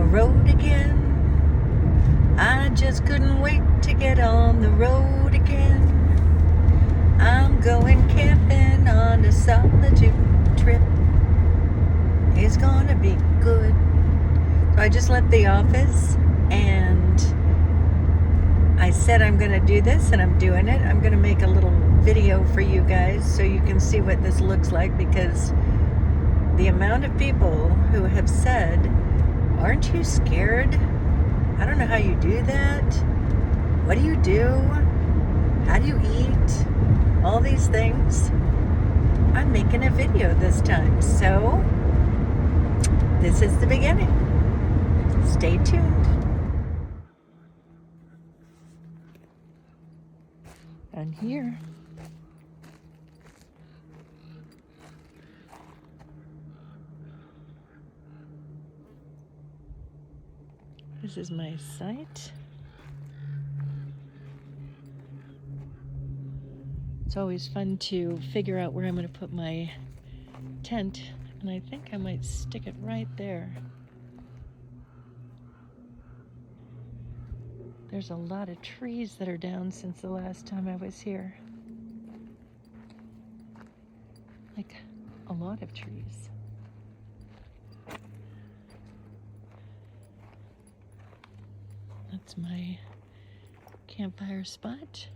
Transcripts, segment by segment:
road again. I just couldn't wait to get on the road again. I'm going camping on a Soulitude trip. It's gonna be good. So I just left the office and I said I'm gonna do this, and I'm doing it. I'm gonna make a little video for you guys so you can see what this looks like, because the amount of people who have said, aren't you scared? I don't know how you do that. What do you do? How do you eat? All these things. I'm making a video this time, so this is the beginning. Stay tuned. And here, this is my site. It's always fun to figure out where I'm going to put my tent, and I think I might stick it right there. There's a lot of trees that are down since the last time I was here. Like a lot of trees. That's my campfire spot.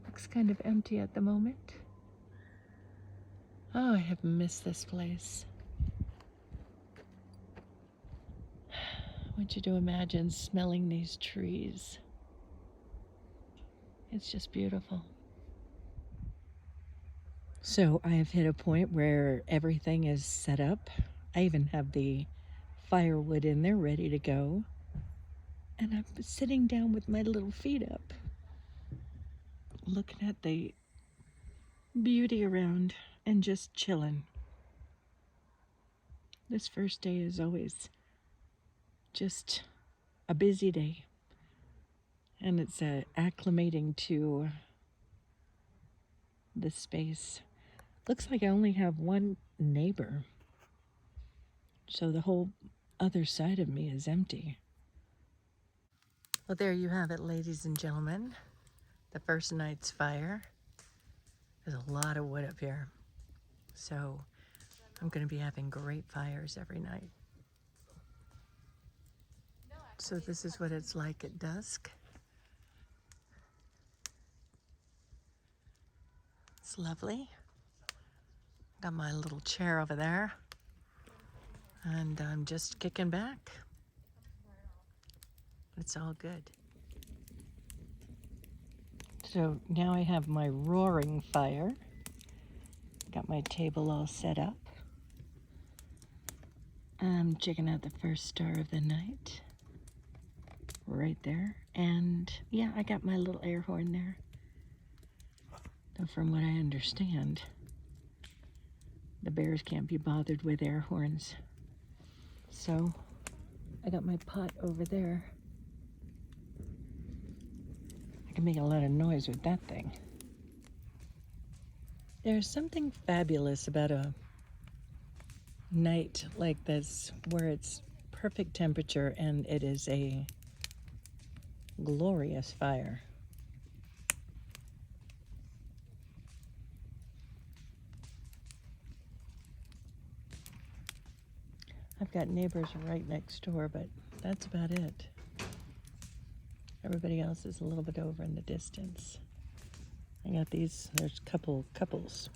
Looks kind of empty at the moment. Oh, I have missed this place. I want you to imagine smelling these trees. It's just beautiful. So I have hit a point where everything is set up. I even have the firewood in there ready to go. And I'm sitting down with my little feet up, looking at the beauty around and just chilling. This first day is always just a busy day, and it's acclimating to the space. Looks like I only have one neighbor, so the whole other side of me is empty. Well, there you have it, ladies and gentlemen. The first night's fire. There's a lot of wood up here, so I'm going to be having great fires every night. So this is what it's like at dusk. It's lovely. Got my little chair over there, and I'm just kicking back. It's all good. So now I have my roaring fire. Got my table all set up. I'm checking out the first star of the night. Right there. And yeah, I got my little air horn there. Though from what I understand, the bears can't be bothered with air horns. So I got my pot over there. I can make a lot of noise with that thing. There's something fabulous about a night like this where it's perfect temperature and it is a glorious fire. I've got neighbors right next door, but that's about it. Everybody else is a little bit over in the distance. I got these, there's a couple couples.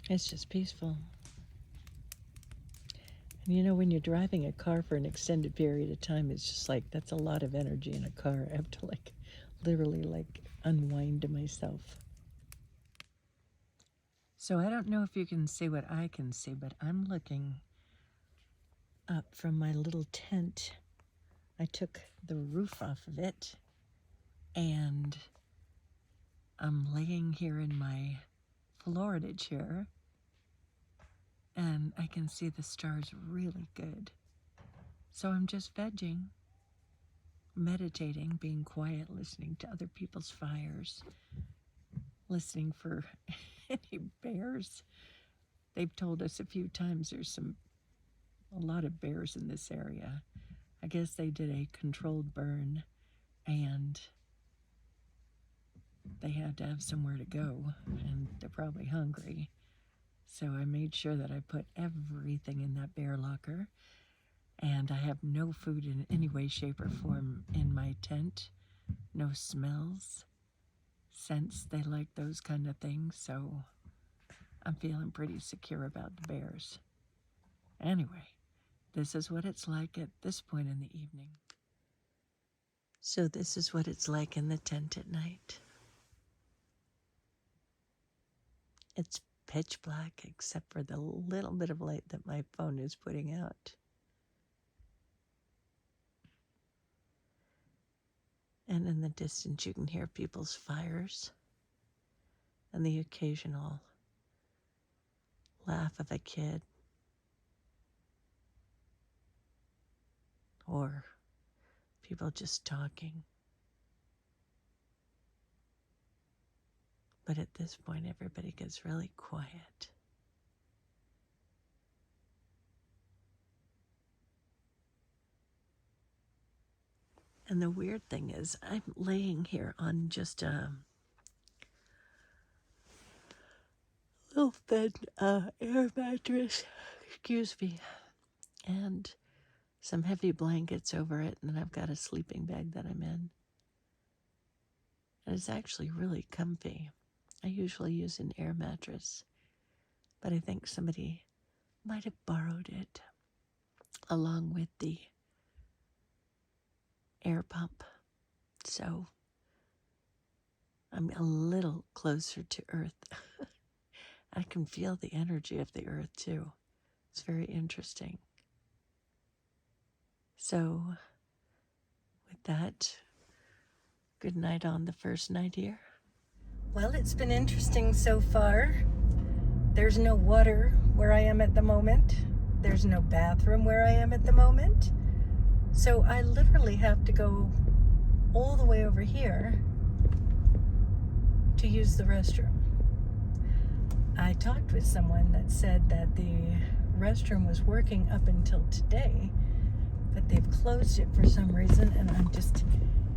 It's just peaceful. And you know, when you're driving a car for an extended period of time, it's just like, that's a lot of energy in a car. I have to literally unwind myself. So I don't know if you can see what I can see, but I'm looking up from my little tent. I took the roof off of it, and I'm laying here in my Florida chair, and I can see the stars really good. So I'm just vegging, meditating, being quiet, listening to other people's fires, listening for any bears. They've told us a few times there's a lot of bears in this area. I guess they did a controlled burn and they had to have somewhere to go, and they're probably hungry. So I made sure that I put everything in that bear locker, and I have no food in any way, shape, or form in my tent. No smells, scents. They like those kind of things, so I'm feeling pretty secure about the bears. Anyway, this is what it's like at this point in the evening. So this is what it's like in the tent at night. It's pitch black except for the little bit of light that my phone is putting out. And in the distance you can hear people's fires and the occasional laugh of a kid or people just talking. But at this point, everybody gets really quiet. And the weird thing is, I'm laying here on just a little thin air mattress, excuse me, and some heavy blankets over it, and then I've got a sleeping bag that I'm in. And it's actually really comfy. I usually use an air mattress, but I think somebody might have borrowed it along with the air pump. So I'm a little closer to Earth. I can feel the energy of the Earth too. It's very interesting. So with that, good night on the first night here. Well, it's been interesting so far. There's no water where I am at the moment. There's no bathroom where I am at the moment. So I literally have to go all the way over here to use the restroom. I talked with someone that said that the restroom was working up until today, but they've closed it for some reason, and I'm just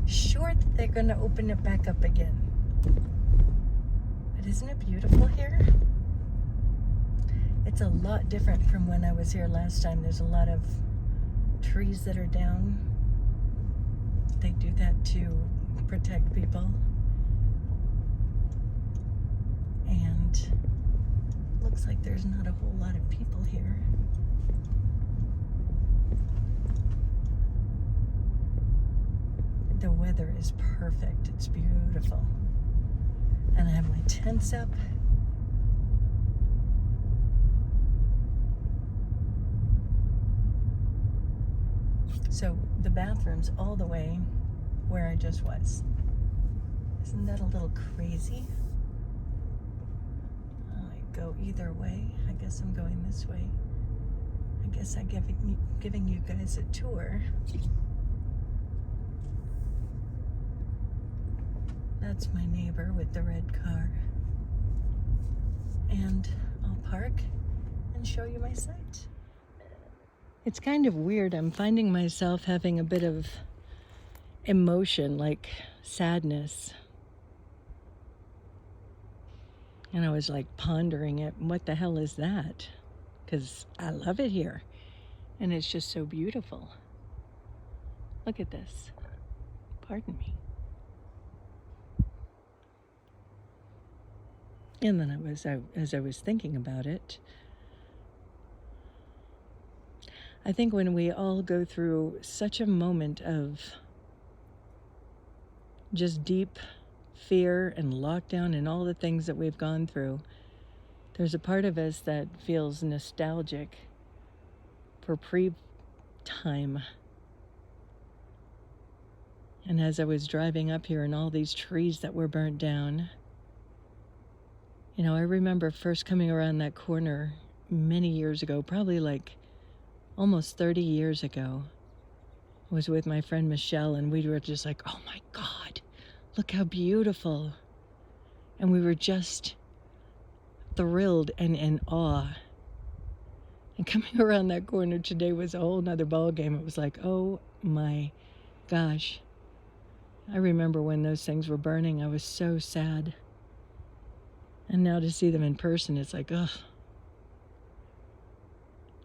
sure that they're going to open it back up again. But isn't it beautiful here? It's a lot different from when I was here last time. There's a lot of trees that are down. They do that to protect people. And looks like there's not a whole lot of people here. The weather is perfect. It's beautiful. And I have my tents up. So the bathroom's all the way where I just was. Isn't that a little crazy? I go either way. I guess I'm going this way. I guess I'm giving you guys a tour. That's my neighbor with the red car. And I'll park and show you my site. It's kind of weird. I'm finding myself having a bit of emotion, like sadness. And I was like pondering it. What the hell is that? Because I love it here. And it's just so beautiful. Look at this. Pardon me. And then as I was thinking about it, I think when we all go through such a moment of just deep fear and lockdown and all the things that we've gone through, there's a part of us that feels nostalgic for pre-time. And as I was driving up here and all these trees that were burnt down, you know, I remember first coming around that corner many years ago, probably like almost 30 years ago. I was with my friend Michelle, and we were just like, oh my God, look how beautiful. And we were just thrilled and in awe. And coming around that corner today was a whole nother ball game. It was like, oh my gosh. I remember when those things were burning, I was so sad. And now to see them in person, it's like, ugh.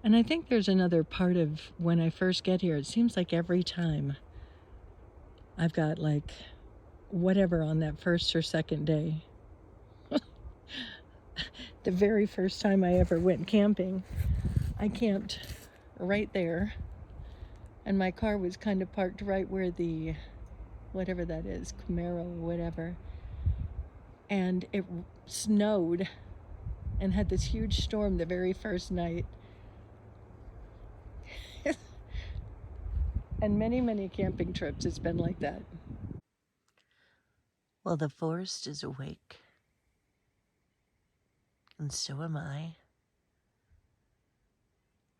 And I think there's another part of when I first get here, it seems like every time I've got like whatever on that first or second day. The very first time I ever went camping, I camped right there. And my car was kind of parked right where the, whatever that is, Camaro or whatever. And it snowed and had this huge storm the very first night. And many, many camping trips, it's been like that. Well, the forest is awake. And so am I.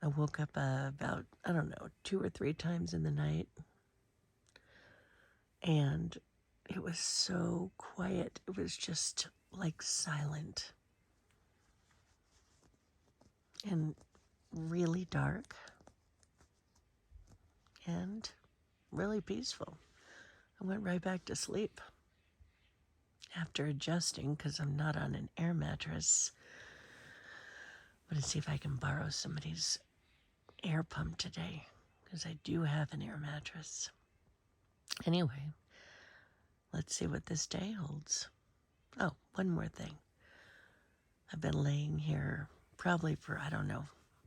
I woke up about, I don't know, 2 or 3 times in the night. And it was so quiet. It was just like silent. And really dark. And really peaceful. I went right back to sleep. After adjusting, because I'm not on an air mattress. I'm going to see if I can borrow somebody's air pump today, because I do have an air mattress. Anyway, let's see what this day holds. Oh, one more thing. I've been laying here probably for, I don't know,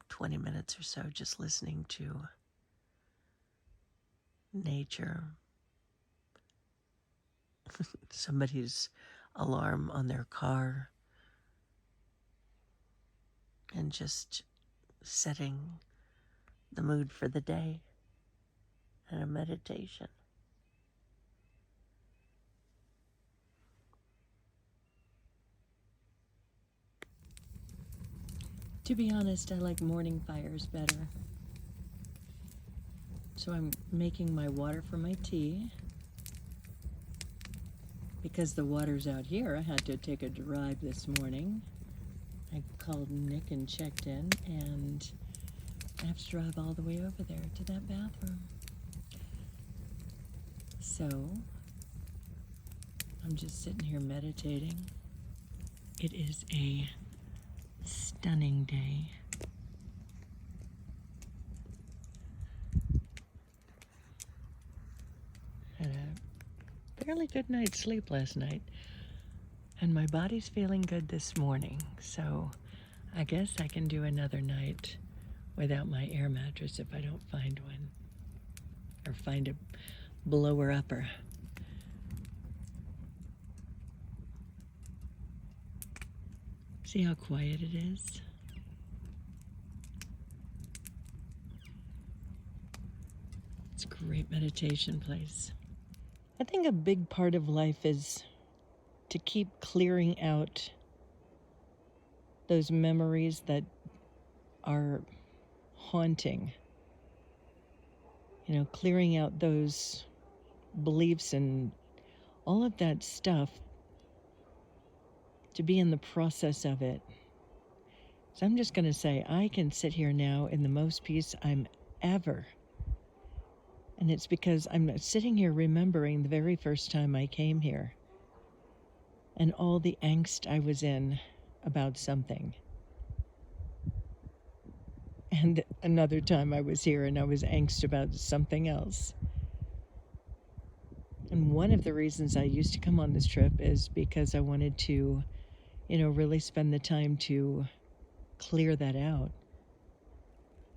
20 minutes or so, just listening to nature. Somebody's alarm on their car. And just setting the mood for the day and a meditation. To be honest, I like morning fires better. So I'm making my water for my tea. Because the water's out here, I had to take a drive this morning. I called Nick and checked in, and I have to drive all the way over there to that bathroom. So I'm just sitting here meditating. It is a stunning day. Had a fairly good night's sleep last night, and my body's feeling good this morning, so I guess I can do another night without my air mattress if I don't find one, or find a blower upper. See how quiet it is? It's a great meditation place. I think a big part of life is to keep clearing out those memories that are haunting. You know, clearing out those beliefs and all of that stuff, to be in the process of it. So I'm just going to say, I can sit here now in the most peace I'm ever. And it's because I'm sitting here remembering the very first time I came here and all the angst I was in about something. And another time I was here and I was angst about something else. And one of the reasons I used to come on this trip is because I wanted to, really spend the time to clear that out.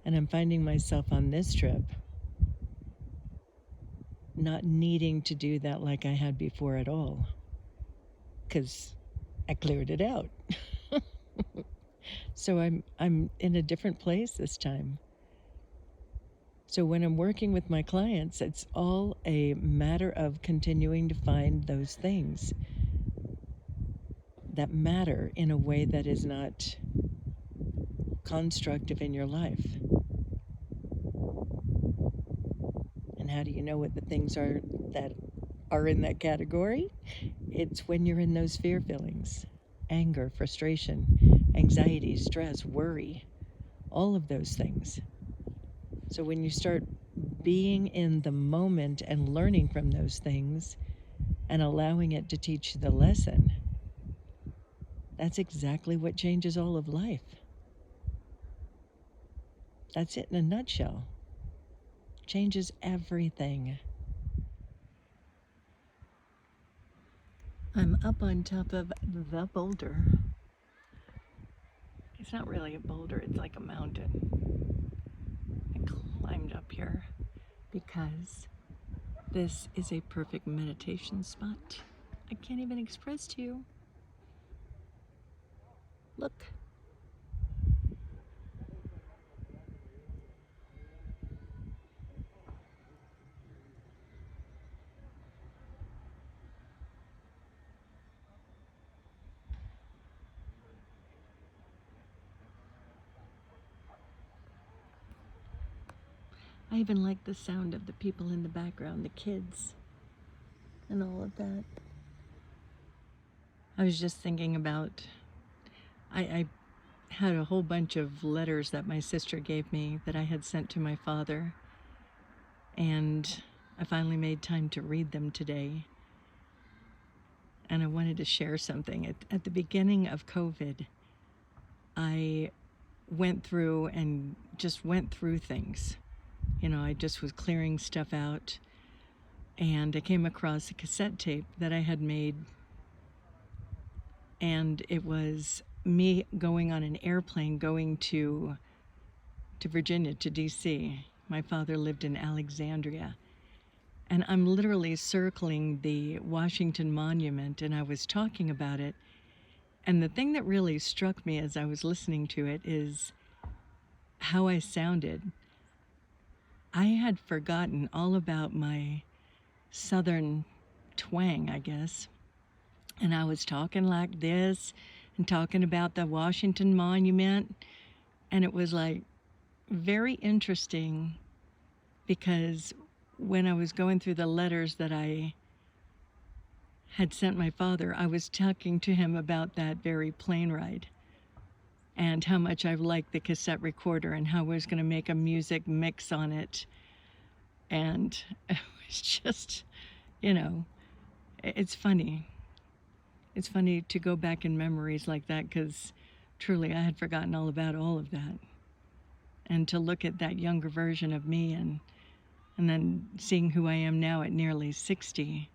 And I'm finding myself on this trip not needing to do that like I had before at all, because I cleared it out. So I'm in a different place this time. So when I'm working with my clients, it's all a matter of continuing to find those things that matter in a way that is not constructive in your life. And how do you know what the things are that are in that category? It's when you're in those fear feelings. anger, frustration, anxiety, stress, worry, all of those things. So when you start being in the moment and learning from those things and allowing it to teach you the lesson, that's exactly what changes all of life. That's it in a nutshell. Changes everything. I'm up on top of the boulder. It's not really a boulder, it's like a mountain. I climbed up here because this is a perfect meditation spot. I can't even express to you. Look. I even like the sound of the people in the background, the kids, and all of that. I was just thinking about, I had a whole bunch of letters that my sister gave me that I had sent to my father, and I finally made time to read them today. And I wanted to share something. At the beginning of COVID, I went through things. You know, I just was clearing stuff out, and I came across a cassette tape that I had made, and it was me going on an airplane going to Virginia, to DC. My father lived in Alexandria, and I'm literally circling the Washington Monument, and I was talking about it, and the thing that really struck me as I was listening to it is how I sounded. I had forgotten all about my southern twang, I guess. And I was talking like this and talking about the Washington Monument. And it was like very interesting because when I was going through the letters that I had sent my father, I was talking to him about that very plane ride and how much I liked the cassette recorder and how I was going to make a music mix on it. And it was just, you know, it's funny. It's funny to go back in memories like that because truly I had forgotten all about all of that. And to look at that younger version of me and then seeing who I am now at nearly 60,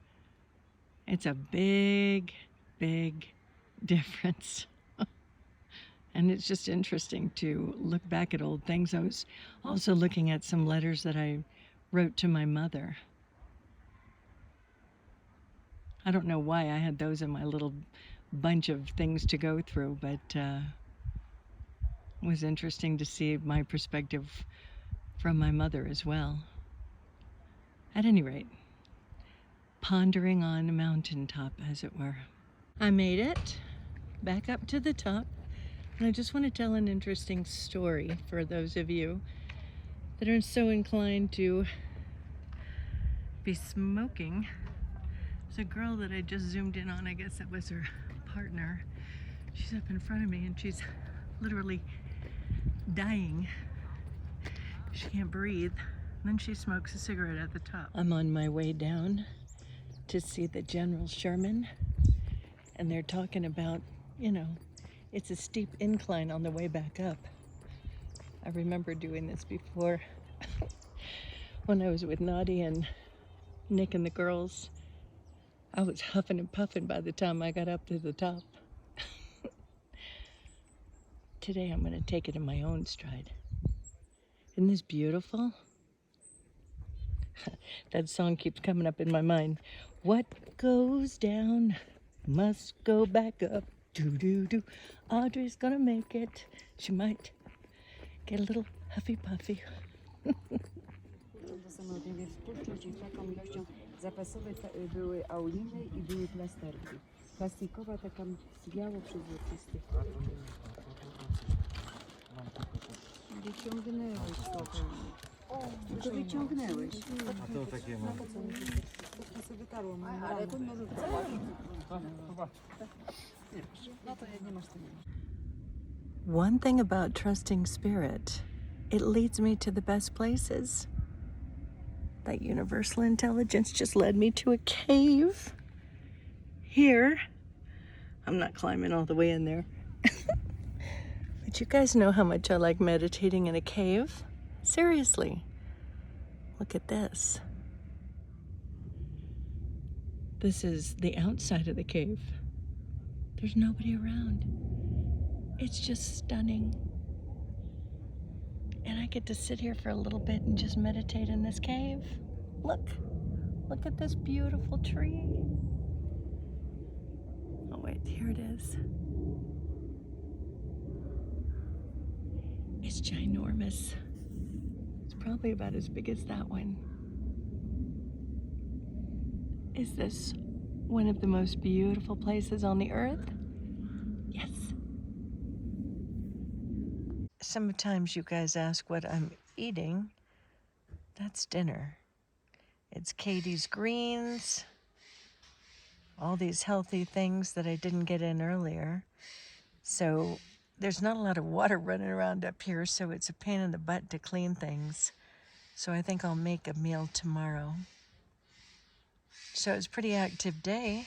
it's a big, big difference. And it's just interesting to look back at old things. I was also looking at some letters that I wrote to my mother. I don't know why I had those in my little bunch of things to go through, but it was interesting to see my perspective from my mother as well. At any rate, pondering on a mountaintop, as it were. I made it back up to the top. And I just want to tell an interesting story for those of you that are so inclined to be smoking. There's a girl that I just zoomed in on, I guess that was her partner. She's up in front of me and she's literally dying. She can't breathe. And then she smokes a cigarette at the top. I'm on my way down to see the General Sherman, and they're talking about, you know, it's a steep incline on the way back up. I remember doing this before when I was with Naughty and Nick and the girls. I was huffing and puffing by the time I got up to the top. Today I'm going to take it in my own stride. Isn't this beautiful? That song keeps coming up in my mind. What goes down must go back up. Do-do-do. Audrey's gonna make it. She might get a little huffy puffy. Do samolotu wpuszczać ich taką ilością. Zapasowe były auliny i były plasterki. Plastikowa taka biało-przezroczysty. Wyciągnęłeś trochę. To wyciągnęłeś. A to takie mam. To sobie wytarło. Ale to może Nie masz. No to jak nie masz, to nie masz. One thing about trusting spirit, it leads me to the best places. That universal intelligence just led me to a cave here. I'm not climbing all the way in there. But you guys know how much I like meditating in a cave. Seriously. Look at this. This is the outside of the cave. There's nobody around. It's just stunning. And I get to sit here for a little bit and just meditate in this cave. Look at this beautiful tree. Oh wait, here it is. It's ginormous. It's probably about as big as that one. Is this one of the most beautiful places on the earth? Yes. Sometimes you guys ask what I'm eating. That's dinner. It's Katie's greens, all these healthy things that I didn't get in earlier. So there's not a lot of water running around up here, so it's a pain in the butt to clean things. So I think I'll make a meal tomorrow. So it's a pretty active day.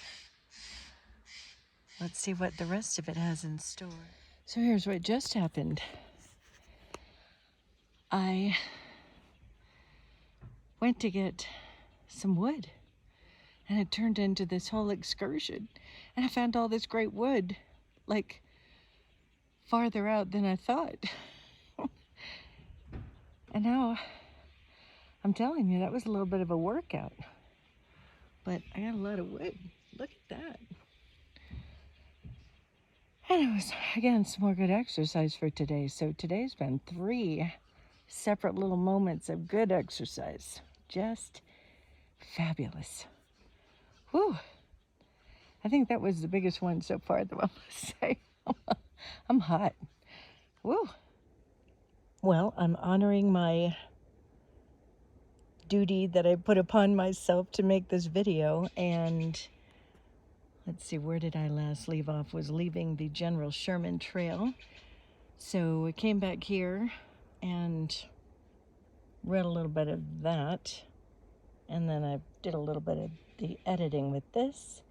Let's see what the rest of it has in store. So here's what just happened. I went to get some wood, and it turned into this whole excursion. And I found all this great wood, like farther out than I thought. And now, I'm telling you, that was a little bit of a workout. But I got a lot of wood. Look at that. And it was, again, some more good exercise for today. So today's been 3 separate little moments of good exercise. Just fabulous. Whew. I think that was the biggest one so far, though, I must say. I'm hot. Woo. Well, I'm honoring my duty that I put upon myself to make this video, and let's see, where did I last leave off? Was leaving the General Sherman Trail. So I came back here and read a little bit of that, and then I did a little bit of the editing with this.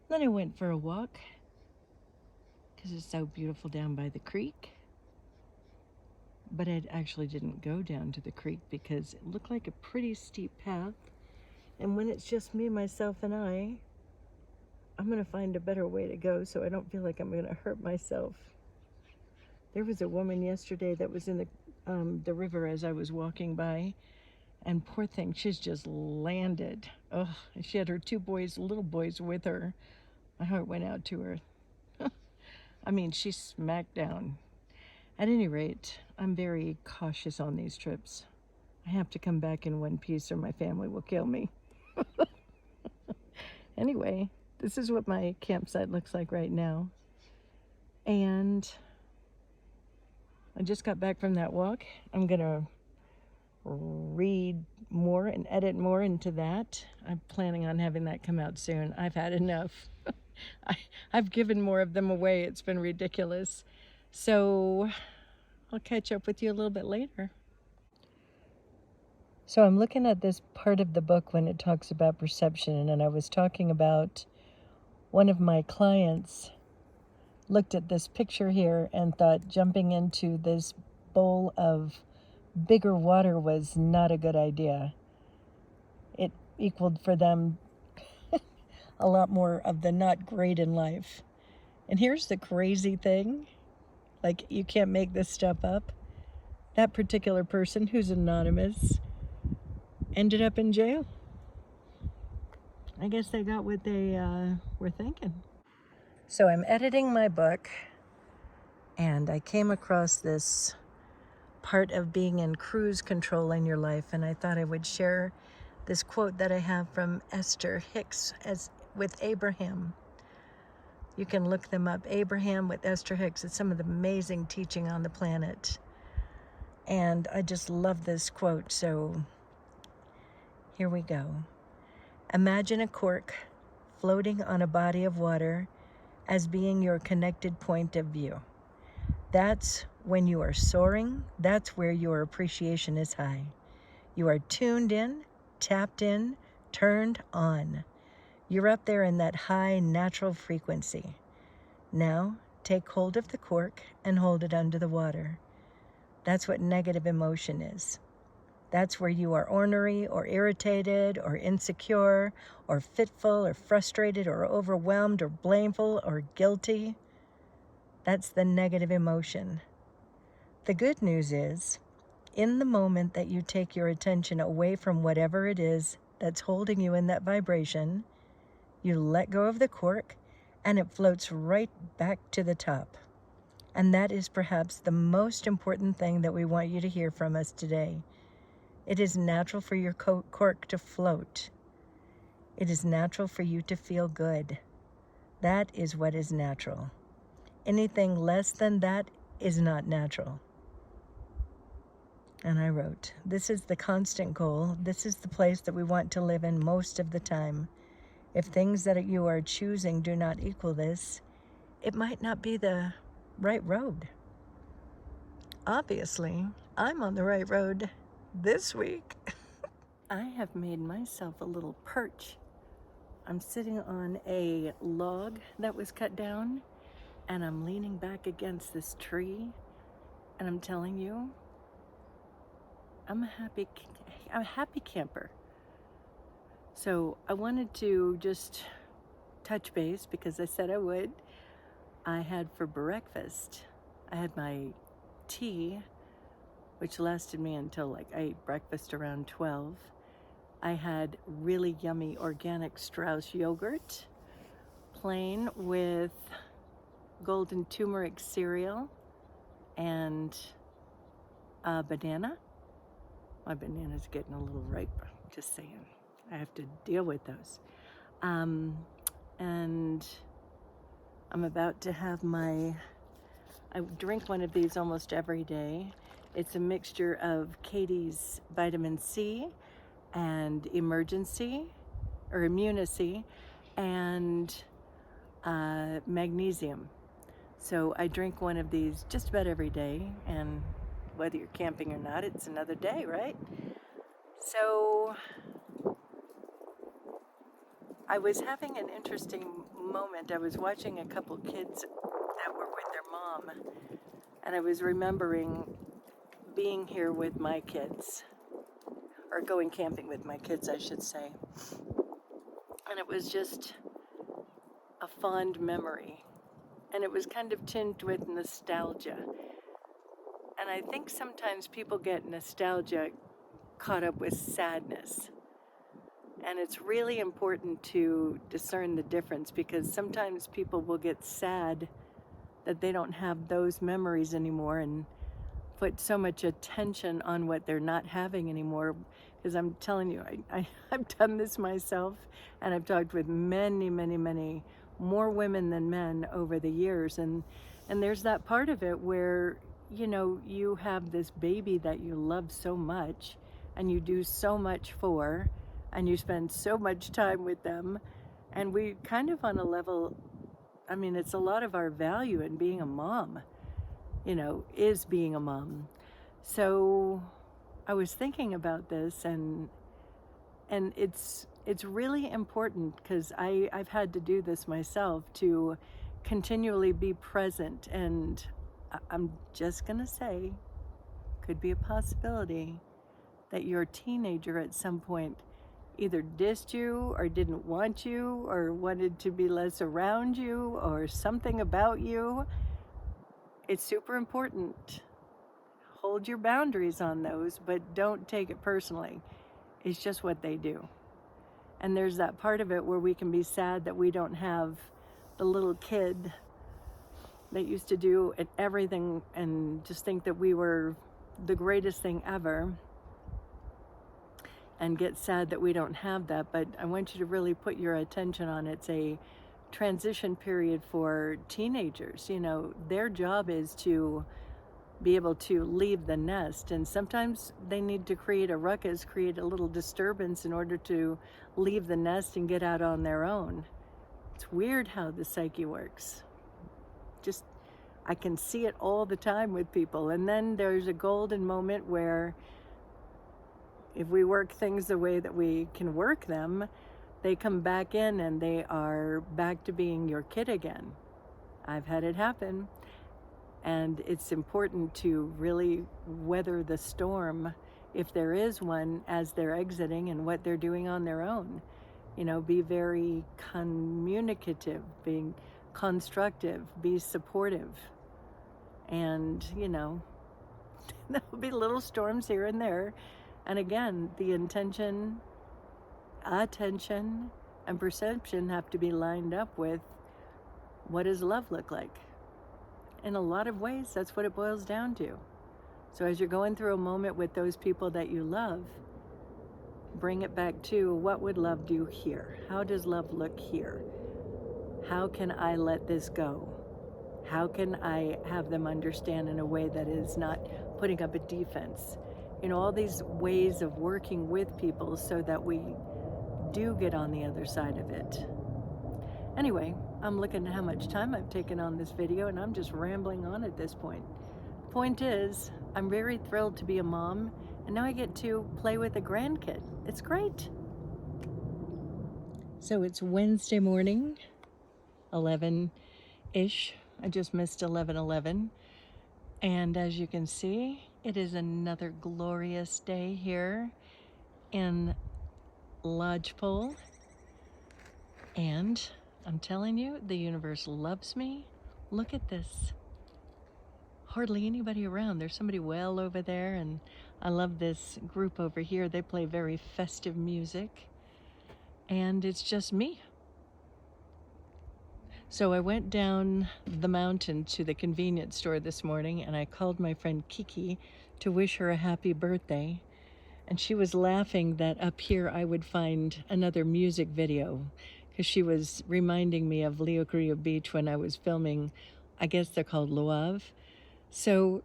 Then I went for a walk because it's so beautiful down by the creek. But I actually didn't go down to the creek because it looked like a pretty steep path. And when it's just me, myself, and I'm going to find a better way to go so I don't feel like I'm going to hurt myself. There was a woman yesterday that was in the river as I was walking by, and poor thing, she's just landed. Oh, and she had her 2 boys, little boys, with her. My heart went out to her. I mean, she smacked down. At any rate, I'm very cautious on these trips. I have to come back in one piece or my family will kill me. Anyway, this is what my campsite looks like right now. And I just got back from that walk. I'm gonna read more and edit more into that. I'm planning on having that come out soon. I've had enough. I've given more of them away. It's been ridiculous. So I'll catch up with you a little bit later. So I'm looking at this part of the book when it talks about perception, and I was talking about one of my clients looked at this picture here and thought jumping into this bowl of bigger water was not a good idea. It equaled for them a lot more of the not great in life. And here's the crazy thing. Like, you can't make this stuff up. That particular person, who's anonymous, ended up in jail. I guess they got what they were thinking. So I'm editing my book, and I came across this part of being in cruise control in your life, and I thought I would share this quote that I have from Esther Hicks with Abraham. You can look them up. Abraham with Esther Hicks. It's some of the amazing teaching on the planet. And I just love this quote, so here we go. Imagine a cork floating on a body of water as being your connected point of view. That's when you are soaring. That's where your appreciation is high. You are tuned in, tapped in, turned on. You're up there in that high natural frequency. Now, take hold of the cork and hold it under the water. That's what negative emotion is. That's where you are ornery or irritated or insecure or fitful or frustrated or overwhelmed or blameful or guilty. That's the negative emotion. The good news is, in the moment that you take your attention away from whatever it is that's holding you in that vibration, you let go of the cork and it floats right back to the top. And that is perhaps the most important thing that we want you to hear from us today. It is natural for your cork to float. It is natural for you to feel good. That is what is natural. Anything less than that is not natural. And I wrote, this is the constant goal. This is the place that we want to live in most of the time. If things that you are choosing do not equal this, it might not be the right road. Obviously, I'm on the right road this week. I have made myself a little perch. I'm sitting on a log that was cut down, and I'm leaning back against this tree, and I'm telling you, I'm a happy camper. So I wanted to just touch base because I said I would. I had for breakfast, I had my tea, which lasted me until I ate breakfast around 12. I had really yummy organic Strauss yogurt, plain with golden turmeric cereal and a banana. My banana's getting a little ripe, just saying. I have to deal with those. And I'm about to have I drink one of these almost every day. It's a mixture of Katie's vitamin C and Immunicy and magnesium. So I drink one of these just about every day, and whether you're camping or not, it's another day, right? So I was having an interesting moment. I was watching a couple kids that were with their mom, and I was remembering being here with my kids, or going camping with my kids, I should say. And it was just a fond memory, and it was kind of tinged with nostalgia. And I think sometimes people get nostalgia caught up with sadness. And it's really important to discern the difference, because sometimes people will get sad that they don't have those memories anymore and put so much attention on what they're not having anymore. Because I'm telling you, I've done this myself, and I've talked with many, many, many more women than men over the years. And there's that part of it where, you have this baby that you love so much and you do so much for, and you spend so much time with them. And we kind of on a level, it's a lot of our value in being a mom, is being a mom. So I was thinking about this, and it's really important, because I've had to do this myself, to continually be present. And I'm just gonna say, could be a possibility that your teenager at some point either dissed you or didn't want you or wanted to be less around you or something about you. It's super important. Hold your boundaries on those, but don't take it personally. It's just what they do. And there's that part of it where we can be sad that we don't have the little kid that used to do everything and just think that we were the greatest thing ever, and get sad that we don't have that. But I want you to really put your attention on it's a transition period for teenagers. Their job is to be able to leave the nest, and sometimes they need to create a ruckus, create a little disturbance in order to leave the nest and get out on their own. It's weird how the psyche works. Just, I can see it all the time with people. And then there's a golden moment where if we work things the way that we can work them, they come back in and they are back to being your kid again. I've had it happen. And it's important to really weather the storm, if there is one, as they're exiting and what they're doing on their own. You know, be very communicative, being constructive, be supportive. And, you know, there'll be little storms here and there. And again, the intention, attention, and perception have to be lined up with what does love look like? In a lot of ways, that's what it boils down to. So as you're going through a moment with those people that you love, bring it back to, what would love do here? How does love look here? How can I let this go? How can I have them understand in a way that is not putting up a defense? You know, all these ways of working with people so that we do get on the other side of it. Anyway, I'm looking at how much time I've taken on this video, and I'm just rambling on at this point. Point is, I'm very thrilled to be a mom, and now I get to play with a grandkid. It's great. So it's Wednesday morning, 11-ish. I just missed 11:11. And as you can see, it is another glorious day here in Lodgepole. And I'm telling you, the universe loves me. Look at this. Hardly anybody around. There's somebody well over there, and I love this group over here. They play very festive music, and it's just me. So I went down the mountain to the convenience store this morning, and I called my friend Kiki to wish her a happy birthday. And she was laughing that up here I would find another music video, because she was reminding me of Leo Carrillo Beach when I was filming, I guess they're called Loave. So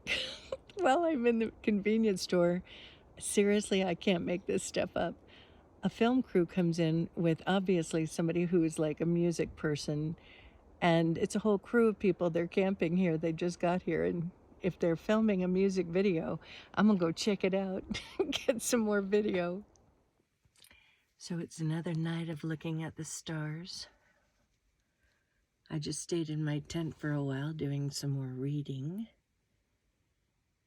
while I'm in the convenience store, seriously, I can't make this stuff up. A film crew comes in with obviously somebody who is like a music person, and it's a whole crew of people. They're camping here. They just got here, and if they're filming a music video, I'm gonna go check it out and get some more video. So it's another night of looking at the stars. I just stayed in my tent for a while doing some more reading,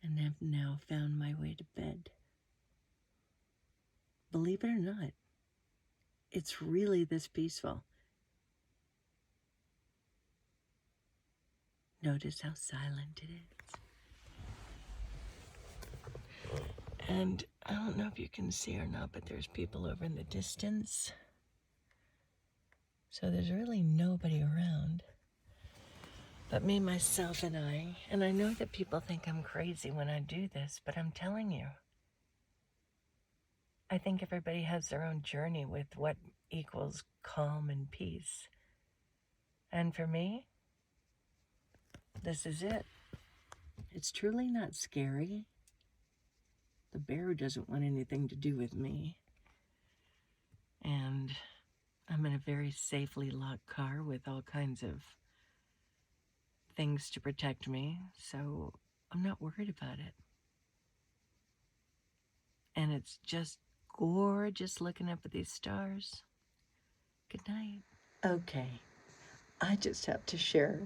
and have now found my way to bed. Believe it or not, it's really this peaceful. Notice how silent it is. And I don't know if you can see or not, but there's people over in the distance. So there's really nobody around but me, myself, and I. And I know that people think I'm crazy when I do this, but I'm telling you, I think everybody has their own journey with what equals calm and peace. And for me, this is it. It's truly not scary. The bear doesn't want anything to do with me. And I'm in a very safely locked car with all kinds of things to protect me, so I'm not worried about it. And it's just gorgeous looking up at these stars. Good night. Okay, I just have to share.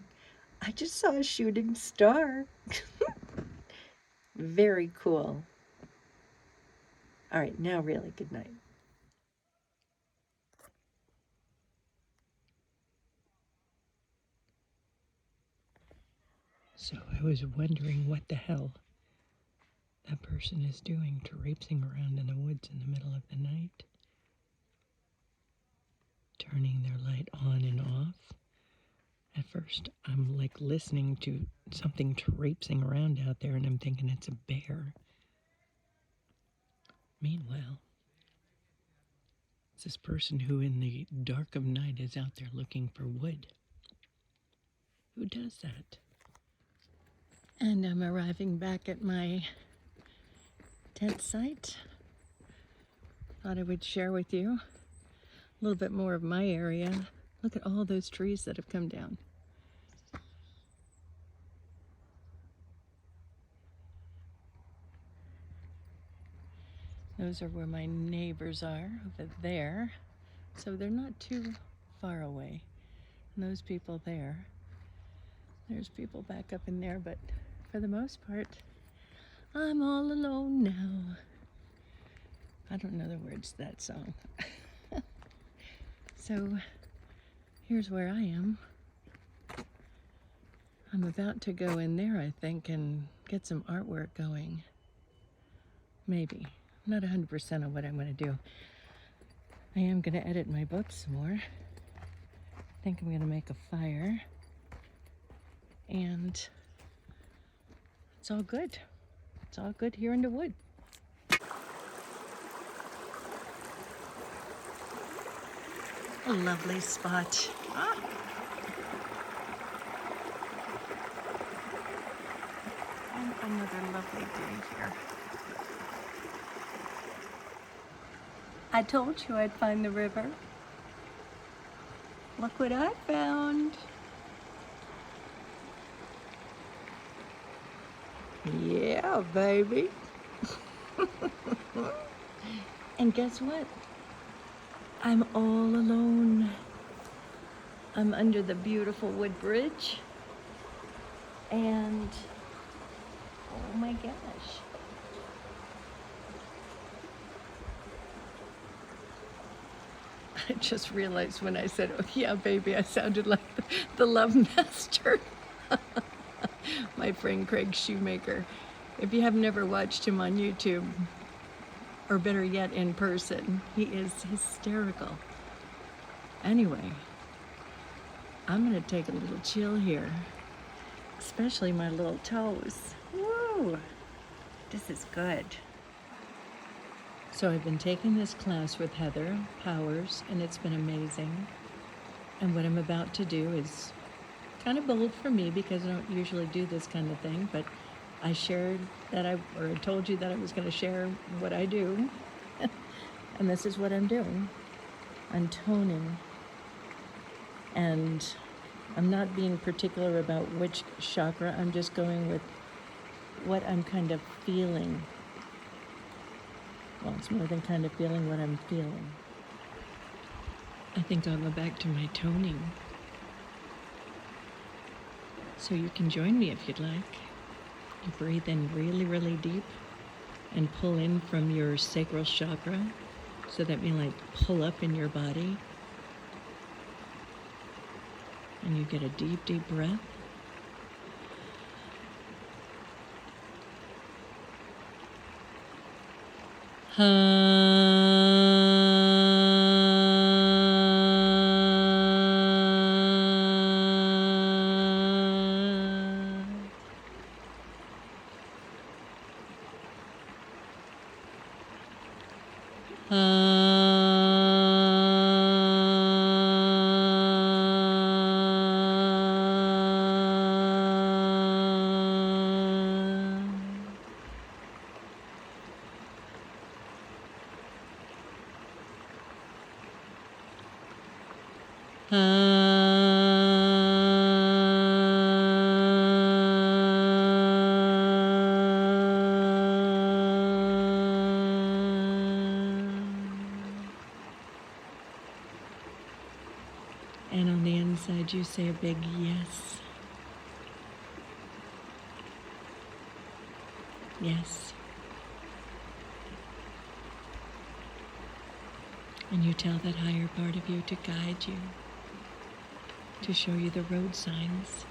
I just saw a shooting star. Very cool. All right, now really, good night. So I was wondering what the hell that person is doing, traipsing around in the woods in the middle of the night, turning their light on and off. At first, I'm like listening to something traipsing around out there, and I'm thinking it's a bear. Meanwhile, it's this person who in the dark of night is out there looking for wood. Who does that? And I'm arriving back at my tent site. Thought I would share with you a little bit more of my area. Look at all those trees that have come down. Those are where my neighbors are, over there. So they're not too far away. And those people there. There's people back up in there, but for the most part, I'm all alone now. I don't know the words to that song. So here's where I am. I'm about to go in there, I think, and get some artwork going. Maybe. I'm not 100% on what I'm going to do. I am going to edit my book some more. I think I'm going to make a fire. And it's all good. It's all good here in the wood. A lovely spot. Ah. And another lovely day here. I told you I'd find the river. Look what I found. Yeah, baby. And guess what? I'm all alone. I'm under the beautiful wood bridge. And oh my gosh. I just realized when I said, oh yeah, baby, I sounded like the Love Master. My friend Craig Shoemaker. If you have never watched him on YouTube, or better yet, in person, he is hysterical. Anyway, I'm gonna take a little chill here, especially my little toes. Woo! This is good. So I've been taking this class with Heather Powers, and it's been amazing. And what I'm about to do is kind of bold for me because I don't usually do this kind of thing, but I shared that I told you that I was going to share what I do. And this is what I'm doing. I'm toning. And I'm not being particular about which chakra. I'm just going with what I'm kind of feeling. Well, it's more than kind of feeling what I'm feeling. I think I'll go back to my toning. So you can join me if you'd like. You breathe in really, really deep and pull in from your sacral chakra. So that means like pull up in your body. And you get a deep, deep breath. And on the inside, you say a big yes. Yes. And you tell that higher part of you to guide you, to show you the road signs,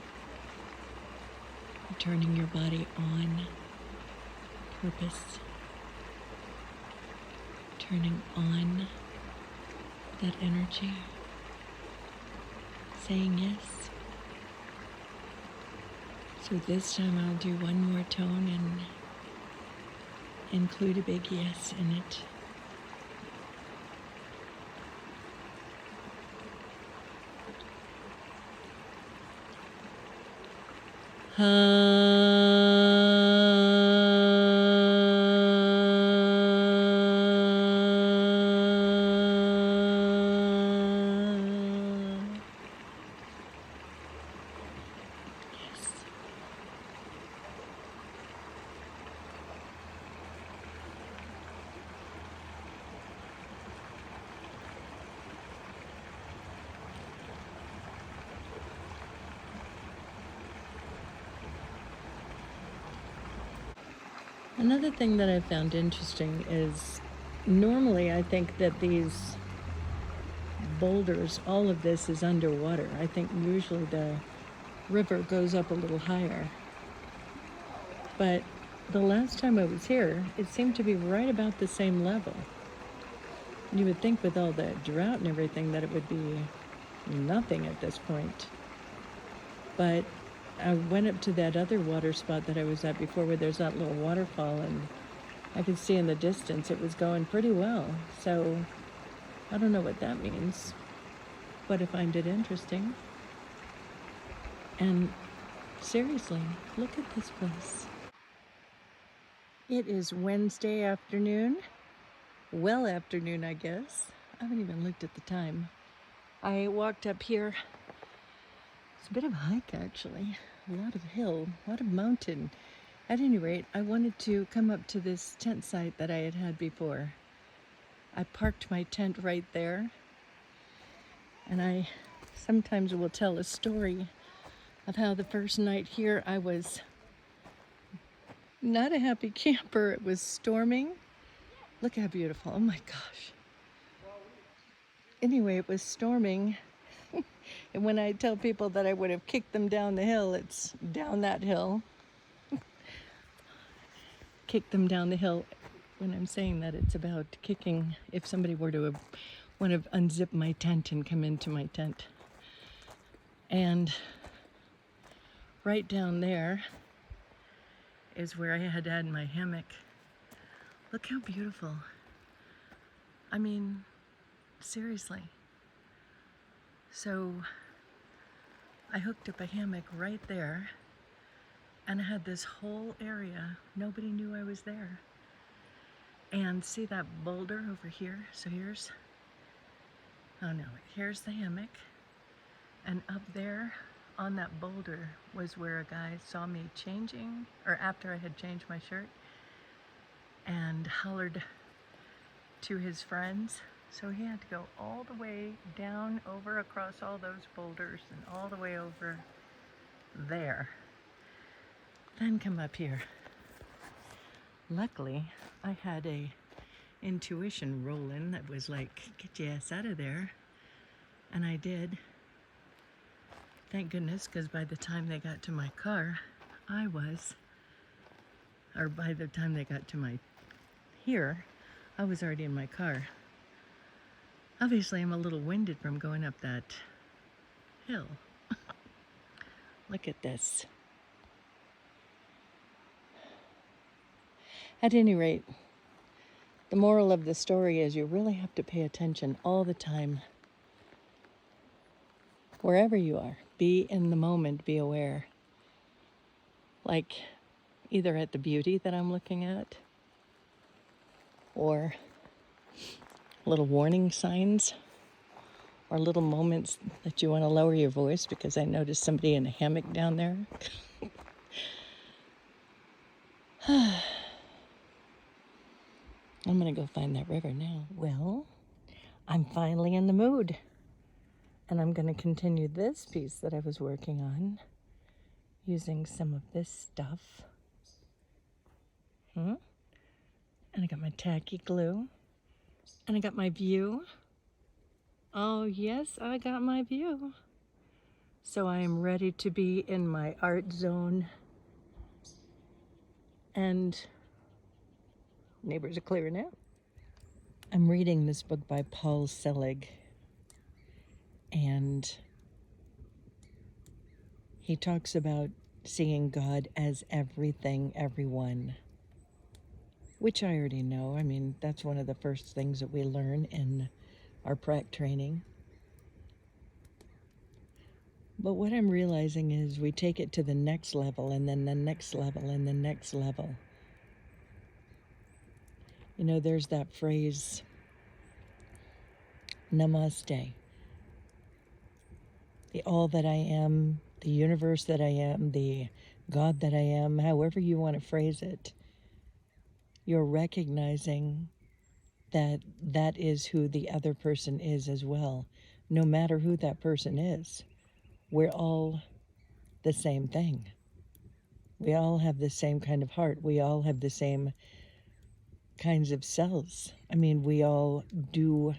turning your body on purpose, turning on that energy, saying yes. So this time I'll do one more tone and include a big yes in it. Another thing that I found interesting is normally I think that these boulders, all of this is underwater. I think usually the river goes up a little higher. But the last time I was here, it seemed to be right about the same level. You would think with all the drought and everything that it would be nothing at this point. But I went up to that other water spot that I was at before where there's that little waterfall, and I could see in the distance it was going pretty well. So I don't know what that means, but I find it interesting. And seriously, look at this place. It is Wednesday afternoon. Well, afternoon, I guess. I haven't even looked at the time. I walked up here. It's a bit of a hike, actually. A lot of hill, a lot of mountain. At any rate, I wanted to come up to this tent site that I had had before. I parked my tent right there. And I sometimes will tell a story of how the first night here I was not a happy camper. It was storming. Look how beautiful. Oh my gosh. Anyway, it was storming. And when I tell people that I would have kicked them down the hill, it's down that hill. Kick them down the hill. When I'm saying that, it's about kicking if somebody were to want to unzip my tent and come into my tent. And right down there is where I had my hammock. Look how beautiful. I mean, seriously. So I hooked up a hammock right there, and I had this whole area. Nobody knew I was there. And see that boulder over here? So here's the hammock. And up there on that boulder was where a guy saw me changing, or after I had changed my shirt, and hollered to his friends. So he had to go all the way down over across all those boulders and all the way over there. Then come up here. Luckily, I had a intuition roll in that was like, get your ass out of there. And I did. Thank goodness, because by the time they got to my car, by the time they got to here, I was already in my car. Obviously, I'm a little winded from going up that hill. Look at this. At any rate, the moral of the story is you really have to pay attention all the time. Wherever you are, be in the moment, be aware. Like either at the beauty that I'm looking at, or little warning signs, or little moments that you want to lower your voice because I noticed somebody in a hammock down there. I'm going to go find that river now. Well, I'm finally in the mood. And I'm going to continue this piece that I was working on using some of this stuff. And I got my tacky glue. And I got my view. Oh yes, I got my view. So I am ready to be in my art zone. And neighbors are clear now. I'm reading this book by Paul Selig. And he talks about seeing God as everything, everyone, which I already know. I mean, that's one of the first things that we learn in our prac training. But what I'm realizing is we take it to the next level, and then the next level, and the next level. You know, there's that phrase, namaste. The all that I am, the universe that I am, the God that I am, however you want to phrase it, you're recognizing that that is who the other person is as well. No matter who that person is, we're all the same thing. We all have the same kind of heart. We all have the same kinds of cells. I mean, we all do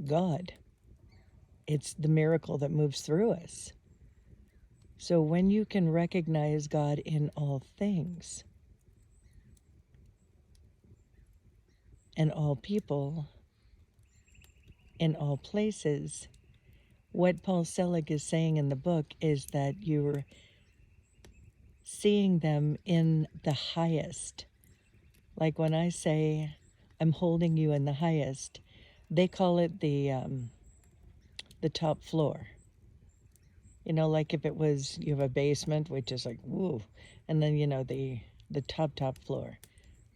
God. It's the miracle that moves through us. So when you can recognize God in all things and all people in all places, what Paul Selig is saying in the book is that you're seeing them in the highest. Like when I say, I'm holding you in the highest, they call it the top floor. You know, like if it was, you have a basement, which is like, woo, and then, you know, the top floor.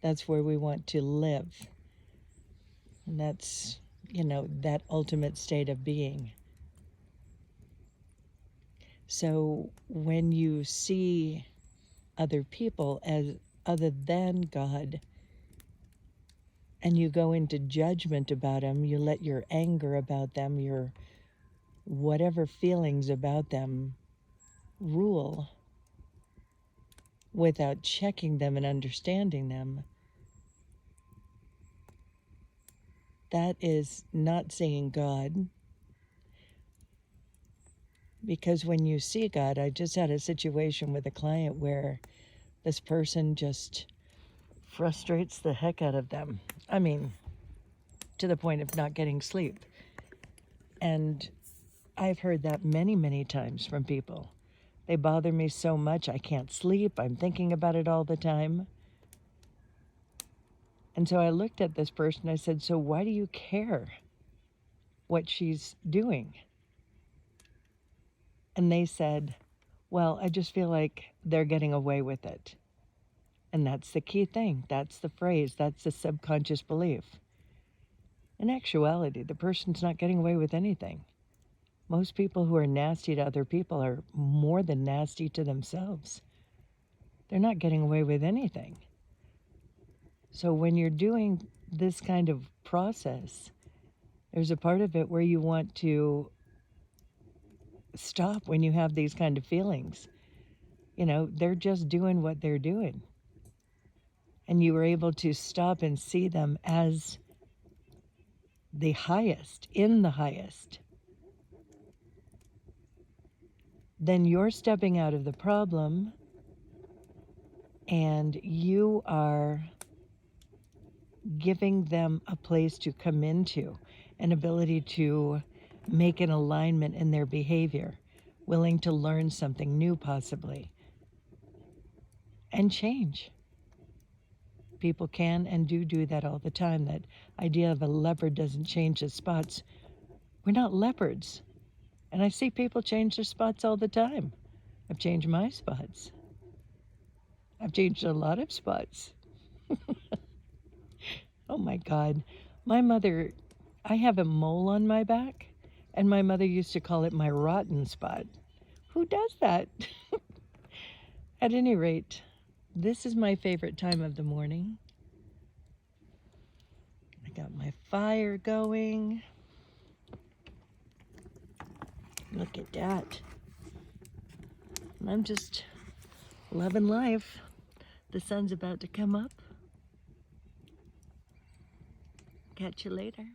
That's where we want to live. And that's, you know, that ultimate state of being. So when you see other people as other than God, and you go into judgment about them, you let your anger about them, your whatever feelings about them rule without checking them and understanding them, that is not seeing God. Because when you see God, I just had a situation with a client where this person just frustrates the heck out of them. I mean, to the point of not getting sleep. And I've heard that many, many times from people. They bother me so much, I can't sleep. I'm thinking about it all the time. And so I looked at this person, I said, so why do you care what she's doing? And they said, well, I just feel like they're getting away with it. And that's the key thing. That's the phrase. That's the subconscious belief. In actuality, the person's not getting away with anything. Most people who are nasty to other people are more than nasty to themselves. They're not getting away with anything. So when you're doing this kind of process, there's a part of it where you want to stop when you have these kind of feelings. You know, they're just doing what they're doing. And you were able to stop and see them as the highest, in the highest. Then you're stepping out of the problem and you are giving them a place to come into, an ability to make an alignment in their behavior, willing to learn something new possibly, and change. People can and do that all the time. That idea of a leopard doesn't change its spots. We're not leopards. And I see people change their spots all the time. I've changed my spots. I've changed a lot of spots. Oh my God. My mother, I have a mole on my back, and my mother used to call it my rotten spot. Who does that? At any rate, this is my favorite time of the morning. I got my fire going. Look at that. I'm just loving life. The sun's about to come up. Catch you later.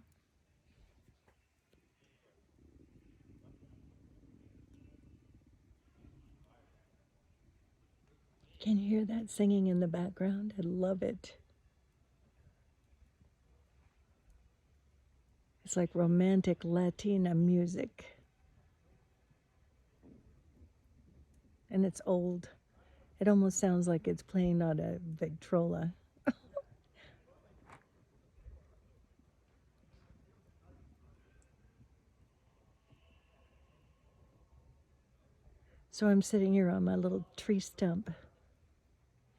Can you hear that singing in the background? I love it. It's like romantic Latina music. And it's old. It almost sounds like it's playing on a Victrola. So I'm sitting here on my little tree stump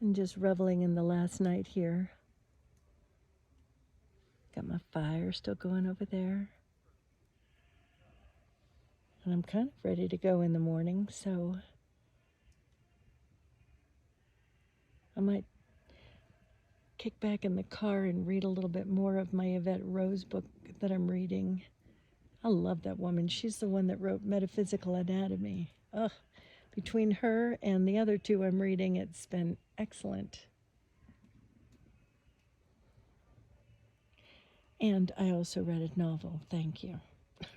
and just reveling in the last night here. Got my fire still going over there. And I'm kind of ready to go in the morning, so I might kick back in the car and read a little bit more of my Yvette Rose book that I'm reading. I love that woman. She's the one that wrote Metaphysical Anatomy. Ugh, between her and the other two I'm reading, it's been excellent. And I also read a novel, thank you,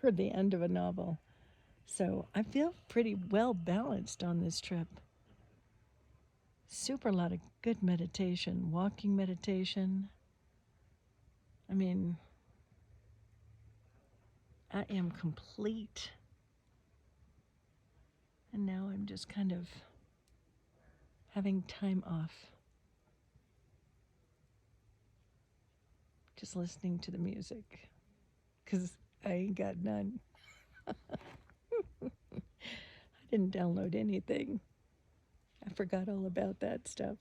or the end of a novel. So I feel pretty well balanced on this trip. Super lot of good meditation, walking meditation. I mean, I am complete. And now I'm just kind of having time off. Just listening to the music. Because I ain't got none. I didn't download anything. I forgot all about that stuff.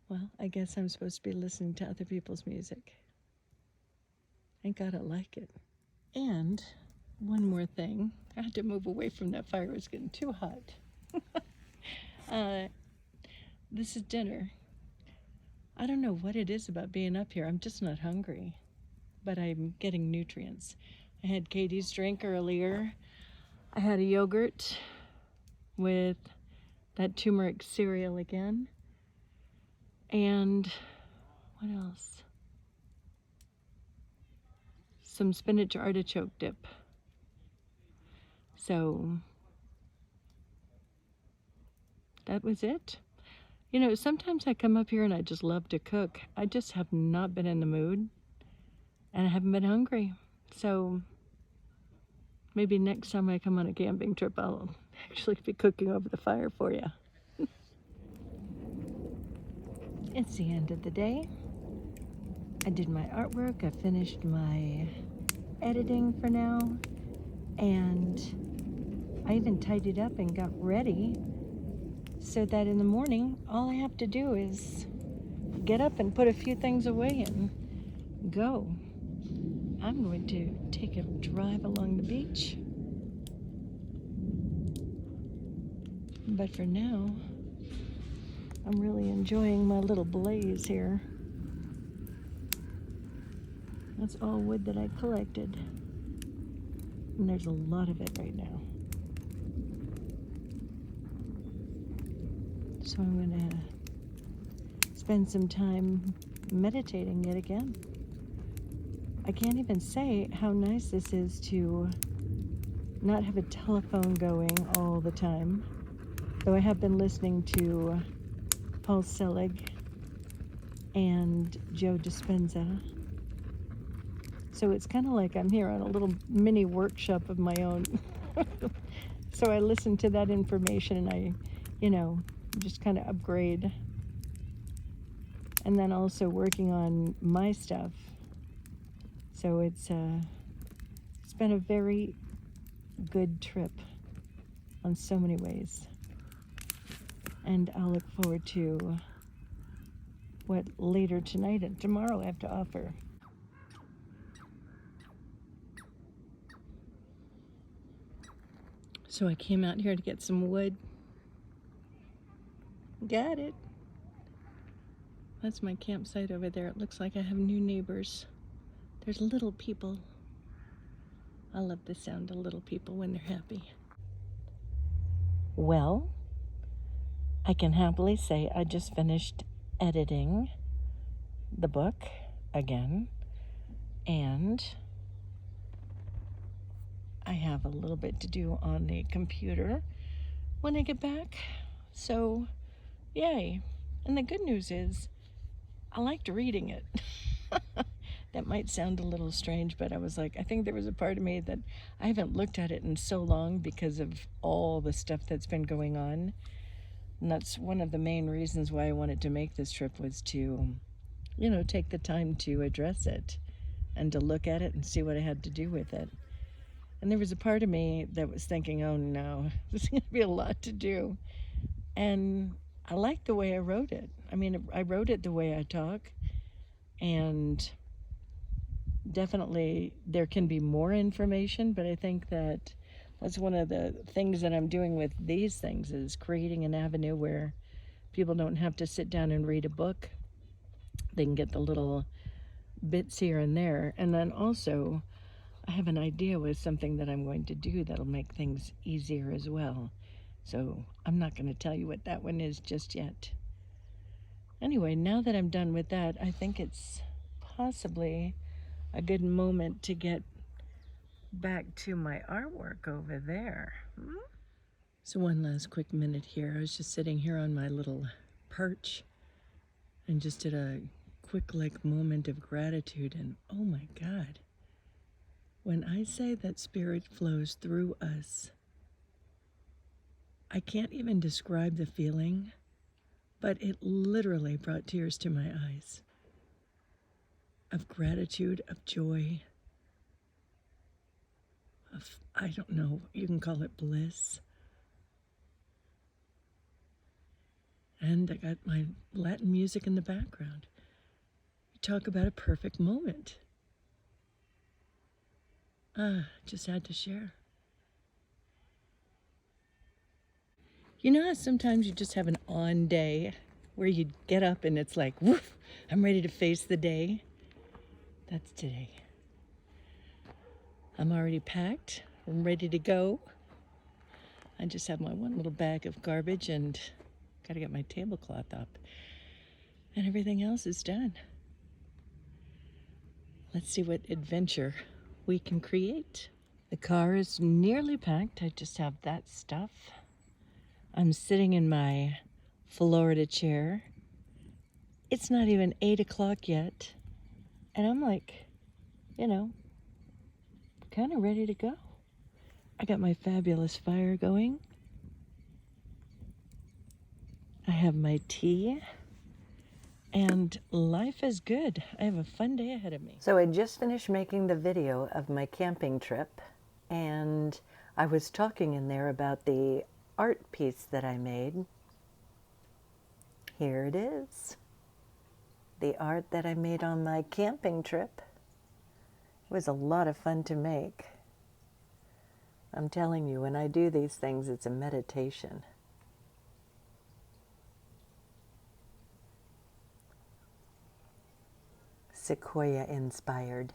Well, I guess I'm supposed to be listening to other people's music. I gotta like it. And one more thing. I had to move away from that fire. It was getting too hot. This is dinner. I don't know what it is about being up here. I'm just not hungry. But I'm getting nutrients. I had Katie's drink earlier. I had a yogurt with that turmeric cereal again. And what else? Some spinach artichoke dip. So that was it. You know, sometimes I come up here and I just love to cook. I just have not been in the mood and I haven't been hungry. So maybe next time I come on a camping trip, I'll actually be cooking over the fire for you. It's the end of the day. I did my artwork. I finished my editing for now. And I even tidied up and got ready so that in the morning, all I have to do is get up and put a few things away and go. I'm going to take a drive along the beach. But for now, I'm really enjoying my little blaze here. That's all wood that I collected. And there's a lot of it right now. So I'm gonna spend some time meditating yet again. I can't even say how nice this is to not have a telephone going all the time. Though I have been listening to Paul Selig and Joe Dispenza. So it's kind of like I'm here on a little mini workshop of my own. So I listen to that information and I, just kind of upgrade. And then also working on my stuff. So it's been a very good trip on so many ways. And I'll look forward to what later tonight and tomorrow I have to offer. So I came out here to get some wood. Got it. That's my campsite over there. It looks like I have new neighbors. There's little people. I love the sound of little people when they're happy. Well, I can happily say I just finished editing the book again, and I have a little bit to do on the computer when I get back. So, yay. And the good news is I liked reading it. That might sound a little strange, but I was like, I think there was a part of me that I haven't looked at it in so long because of all the stuff that's been going on. And that's one of the main reasons why I wanted to make this trip, was to, take the time to address it and to look at it and see what I had to do with it. And there was a part of me that was thinking, oh no, this is going to be a lot to do. And I liked the way I wrote it. I mean, I wrote it the way I talk, and definitely there can be more information, but I think that's one of the things that I'm doing with these things, is creating an avenue where people don't have to sit down and read a book. They can get the little bits here and there. And then also, I have an idea with something that I'm going to do that'll make things easier as well. So I'm not going to tell you what that one is just yet. Anyway, now that I'm done with that, I think it's possibly a good moment to get back to my artwork over there. So one last quick minute here. I was just sitting here on my little perch and just did a quick moment of gratitude, and oh my God, when I say that spirit flows through us, I can't even describe the feeling, but it literally brought tears to my eyes of gratitude, of joy, of, I don't know, you can call it bliss. And I got my Latin music in the background. You talk about a perfect moment. Just had to share. You know how sometimes you just have an on day where you get up and it's like, woof, I'm ready to face the day? That's today. I'm already packed. I'm ready to go. I just have my one little bag of garbage and got to get my tablecloth up. And everything else is done. Let's see what adventure we can create. The car is nearly packed. I just have that stuff. I'm sitting in my Florida chair. It's not even 8 o'clock yet. And I'm like, you know, kind of ready to go. I got my fabulous fire going. I have my tea. And life is good. I have a fun day ahead of me. So I just finished making the video of my camping trip. And I was talking in there about the art piece that I made. Here it is. The art that I made on my camping trip. It was a lot of fun to make. I'm telling you, when I do these things, it's a meditation. Sequoia inspired.